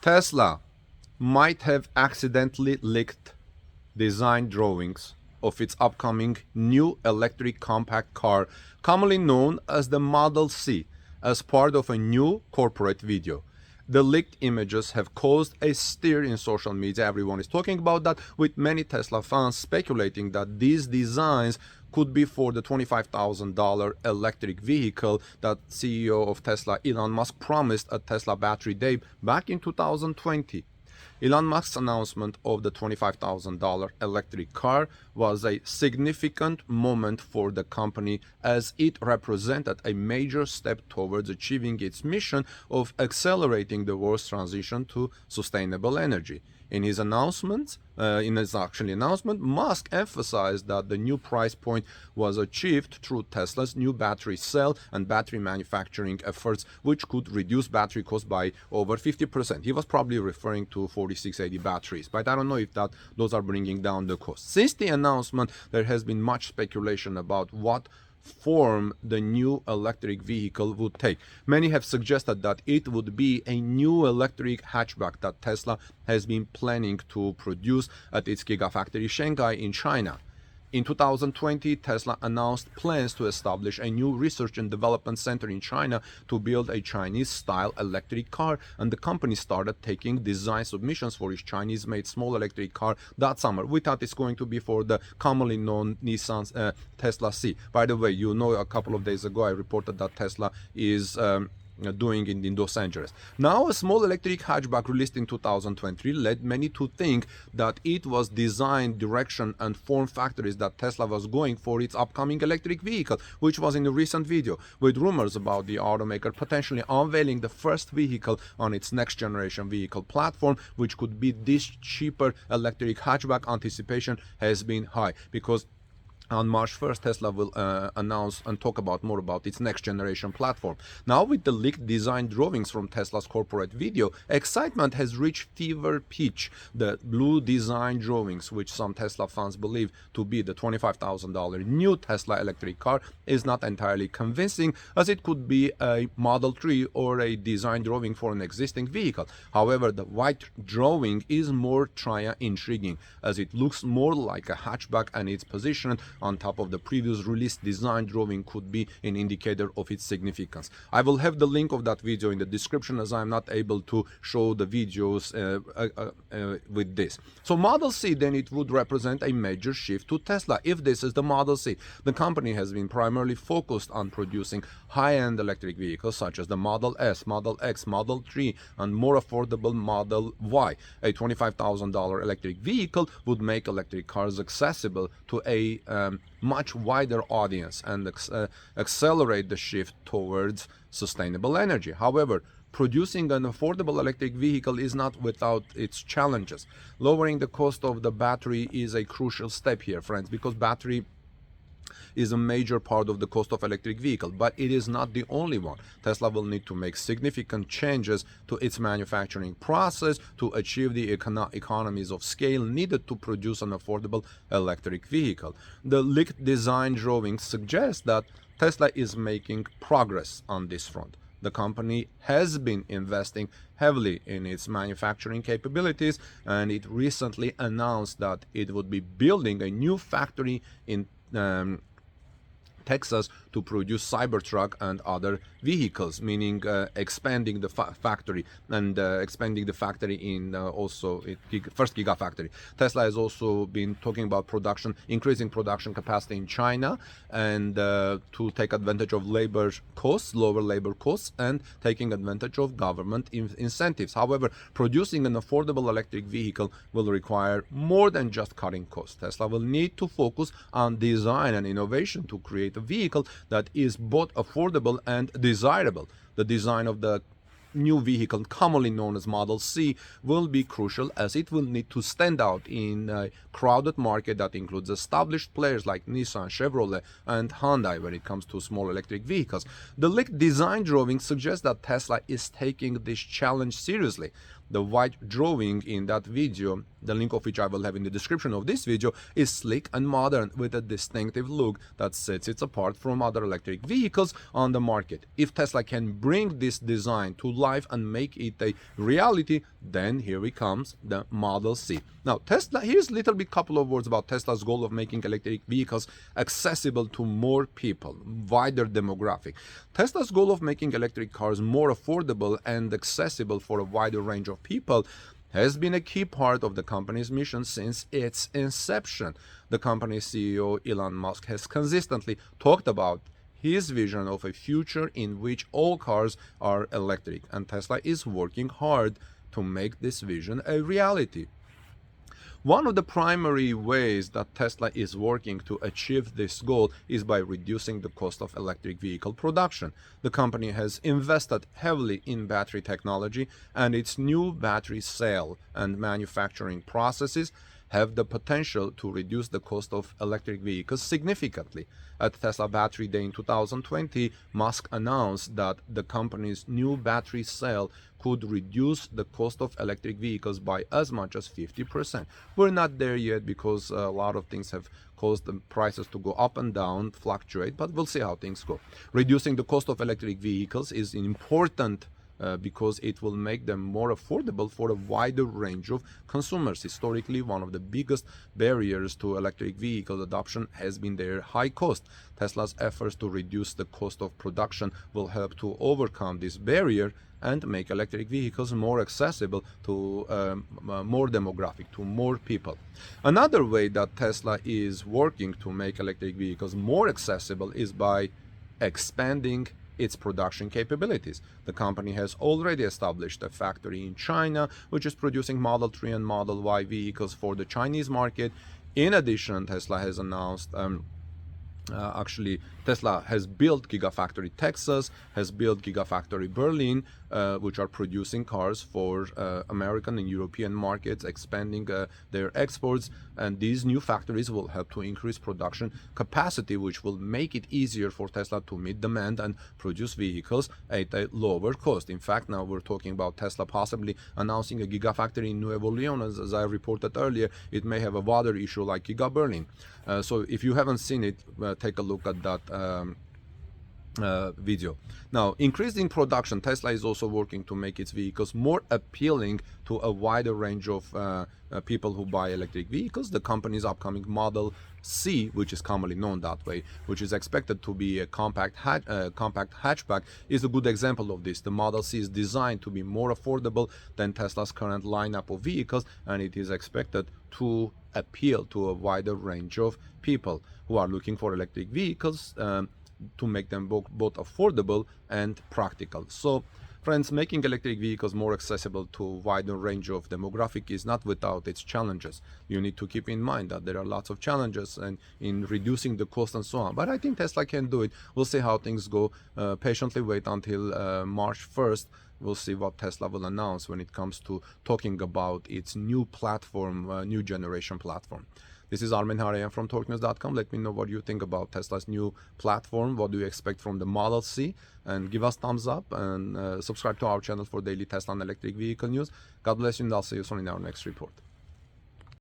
Tesla might have accidentally leaked design drawings of its upcoming new electric compact car, commonly known as the Model C, as part of a new corporate video. The leaked images have caused a stir in social media. Everyone is talking about that, with many Tesla fans speculating that these designs could be for the $25,000 electric vehicle that CEO of Tesla, Elon Musk, promised at Tesla Battery Day back in 2020. Elon Musk's announcement of the $25,000 electric car was a significant moment for the company, as it represented a major step towards achieving its mission of accelerating the world's transition to sustainable energy. In his announcement, Musk emphasized that the new price point was achieved through Tesla's new battery cell and battery manufacturing efforts, which could reduce battery cost by over 50%. He was probably referring to 4680 batteries, but I don't know if those are bringing down the cost. Since the announcement, there has been much speculation about what form the new electric vehicle would take. Many have suggested that it would be a new electric hatchback that Tesla has been planning to produce at its Gigafactory Shanghai in China. In 2020, Tesla announced plans to establish a new research and development center in China to build a Chinese-style electric car, and the company started taking design submissions for its Chinese-made small electric car that summer. We thought it's going to be for the commonly known Nissan's Tesla C. By the way, you know, a couple of days ago I reported that Tesla is doing in Los Angeles. Now, a small electric hatchback released in 2023 led many to think that it was design, direction, and form factors that Tesla was going for its upcoming electric vehicle, which was in a recent video, with rumors about the automaker potentially unveiling the first vehicle on its next generation vehicle platform, which could be this cheaper electric hatchback. Anticipation has been high because on March 1st, Tesla will announce and talk about more about its next generation platform. Now, with the leaked design drawings from Tesla's corporate video, excitement has reached fever pitch. The blue design drawings, which some Tesla fans believe to be the $25,000 new Tesla electric car, is not entirely convincing, as it could be a Model 3 or a design drawing for an existing vehicle. However, the white drawing is more intriguing, as it looks more like a hatchback, and its position on top of the previous released design drawing could be an indicator of its significance. I will have the link of that video in the description, as I'm not able to show the videos with this. So Model C, then, it would represent a major shift to Tesla if this is the Model C. The company has been primarily focused on producing high-end electric vehicles such as the Model S, Model X, Model 3, and more affordable Model Y. A $25,000 electric vehicle would make electric cars accessible to a much wider audience and accelerate the shift towards sustainable energy. However, producing an affordable electric vehicle is not without its challenges. Lowering the cost of the battery is a crucial step here, friends, because battery is a major part of the cost of electric vehicle, but it is not the only one. Tesla will need to make significant changes to its manufacturing process to achieve the economies of scale needed to produce an affordable electric vehicle. The leaked design drawings suggest that Tesla is making progress on this front. The company has been investing heavily in its manufacturing capabilities, and it recently announced that it would be building a new factory in Texas to produce Cybertruck and other vehicles, meaning expanding the factory and expanding the factory in first Gigafactory. Tesla has also been talking about increasing production capacity in China, and to take advantage of lower labor costs, and taking advantage of government incentives. However, producing an affordable electric vehicle will require more than just cutting costs. Tesla will need to focus on design and innovation to create a vehicle that is both affordable and desirable. The design of the new vehicle, commonly known as Model C, will be crucial, as it will need to stand out in a crowded market that includes established players like Nissan, Chevrolet, and Hyundai when it comes to small electric vehicles. The leaked design drawing suggests that Tesla is taking this challenge seriously. The white drawing in that video, the link of which I will have in the description of this video, is sleek and modern with a distinctive look that sets it apart from other electric vehicles on the market. If Tesla can bring this design to life and make it a reality, Then here it comes, the Model C. Now Tesla, here's a little bit couple of words about Tesla's goal of making electric vehicles accessible to more people, wider demographic. Tesla's goal of making electric cars more affordable and accessible for a wider range of people has been a key part of the company's mission since its inception. The company's CEO Elon Musk has consistently talked about his vision of a future in which all cars are electric, and Tesla is working hard to make this vision a reality. One of the primary ways that Tesla is working to achieve this goal is by reducing the cost of electric vehicle production. The company has invested heavily in battery technology, and its new battery cell and manufacturing processes have the potential to reduce the cost of electric vehicles significantly. At Tesla Battery Day in 2020, Musk announced that the company's new battery cell could reduce the cost of electric vehicles by as much as 50%. We're not there yet because a lot of things have caused the prices to go up and down, fluctuate, but we'll see how things go. Reducing the cost of electric vehicles is important because it will make them more affordable for a wider range of consumers. Historically, one of the biggest barriers to electric vehicle adoption has been their high cost. Tesla's efforts to reduce the cost of production will help to overcome this barrier and make electric vehicles more accessible to more demographic, to more people. Another way that Tesla is working to make electric vehicles more accessible is by expanding its production capabilities. The company has already established a factory in China, which is producing Model 3 and Model Y vehicles for the Chinese market. In addition, Tesla has announced Tesla has built Gigafactory Texas, has built Gigafactory Berlin, which are producing cars for American and European markets, expanding their exports. And these new factories will help to increase production capacity, which will make it easier for Tesla to meet demand and produce vehicles at a lower cost. In fact, now we're talking about Tesla possibly announcing a Gigafactory in Nuevo Leon. As I reported earlier, it may have a water issue like Giga Berlin. So if you haven't seen it, take a look at that video. Now, increasing production, Tesla is also working to make its vehicles more appealing to a wider range of people who buy electric vehicles. The company's upcoming Model C, which is commonly known that way, which is expected to be a compact hatchback, is a good example of this. The Model C is designed to be more affordable than Tesla's current lineup of vehicles, and it is expected to appeal to a wider range of people who are looking for electric vehicles to make them both affordable and practical. So, friends, making electric vehicles more accessible to a wider range of demographic is not without its challenges. You need to keep in mind that there are lots of challenges and in reducing the cost and so on. But I think Tesla can do it. We'll see how things go. Patiently wait until March 1st. We'll see what Tesla will announce when it comes to talking about its new platform, new generation platform. This is Armen Harayan from TalkNews.com. Let me know what you think about Tesla's new platform. What do you expect from the Model C? And give us thumbs up and subscribe to our channel for daily Tesla and electric vehicle news. God bless you, and I'll see you soon in our next report.